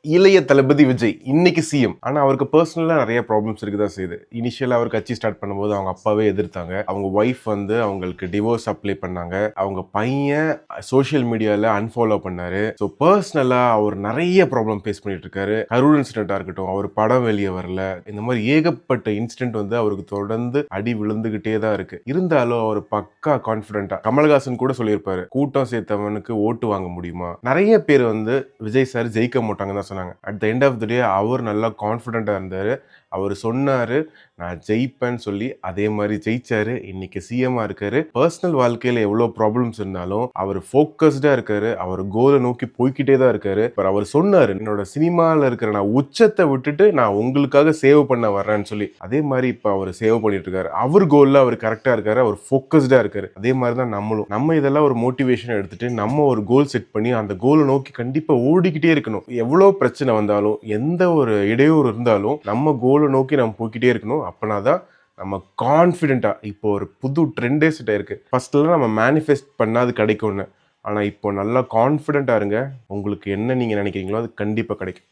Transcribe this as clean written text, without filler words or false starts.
இளைய தளபதி விஜய் இன்னைக்கு சிஎம். ஆனா அவருக்கு பர்சனலா நிறைய ப்ராப்ளம்ஸ் இருக்குதான் செய்யுது. இனிஷியலா அவர் கட்சி ஸ்டார்ட் பண்ணும்போது அவங்க அப்பாவே எதிர்த்தாங்க. அவங்க ஒய்ஃப் வந்து அவங்களுக்கு டிவோர்ஸ் அப்ளை பண்ணாங்க. அவங்க பையன் சோஷியல் மீடியால அன்ஃபாலோ பண்ணாரு. ஸோ பர்சனலா அவர் நிறைய ப்ராப்ளம் ஃபேஸ் பண்ணிட்டு இருக்காரு. கரூர் இன்சிடென்ட்டா இருக்கட்டும், அவர் படம் வெளியே வரல, இந்த மாதிரி ஏகப்பட்ட இன்சிடென்ட் வந்து அவருக்கு தொடர்ந்து அடி விழுந்துகிட்டே தான் இருக்கு. இருந்தாலும் அவர் பக்கா கான்பிடென்டா, கமல்ஹாசன் கூட சொல்லியிருப்பாரு, கூட்டம் சேர்த்தவனுக்கு ஓட்டு வாங்க முடியுமா. நிறைய பேர் வந்து விஜய் சார் ஜெயிக்க மாட்டாங்க தான் சொன்னாங்க. At the end of the day அவர் நல்லா கான்ஃபிடென்ட்டா இருந்தாரு. அவர் சொன்னாரு நான் ஜெயிப்பேன்னு சொல்லி, அதே மாதிரி ஜெயிச்சாரு. இன்னைக்கு சிஎம்மா இருக்காரு. பர்சனல் வாழ்க்கையில எவ்வளவு ப்ராப்ளம்ஸ் இருந்தாலும் அவர் ஃபோக்கஸ்டா இருக்காரு. அவர் கோலை நோக்கி போய்கிட்டே தான் இருக்காரு. அவர் சொன்னாரு, என்னோட சினிமால இருக்கிற நான் உச்சத்தை விட்டுட்டு நான் உங்களுக்காக சேவ் பண்ண வர்றேன்னு சொல்லி. அதே மாதிரி இப்ப அவர் சேவ் பண்ணிட்டு இருக்காரு. அவர் கோல்ல அவர் கரெக்டா இருக்காரு. அவர் ஃபோக்கஸ்டா இருக்காரு. அதே மாதிரி தான் நம்மளும். நம்ம இதெல்லாம் ஒரு மோட்டிவேஷன் எடுத்துட்டு நம்ம ஒரு கோல் செட் பண்ணி அந்த கோலை நோக்கி கண்டிப்பா ஓடிக்கிட்டே இருக்கணும். எவ்வளவு பிரச்சனை வந்தாலும், எந்த ஒரு இடையூறு இருந்தாலும் நம்ம கோலை நோக்கி நம்ம போய்கிட்டே இருக்கணும். அப்பனாதான் நம்ம கான்ஃபிடென்ட்டா, இப்போ ஒரு புது ட்ரெண்டே செட் ஆயிருக்கு. ஃபர்ஸ்ட்லாம் நம்ம மேனிஃபெஸ்ட் பண்ணா அது கிடைக்கும்னு, ஆனா இப்போ நல்லா கான்ஃபிடென்ட்டா இருங்க. உங்களுக்கு என்ன நீங்க நினைக்கிறீங்களோ அது கண்டிப்பா கிடைக்கும்.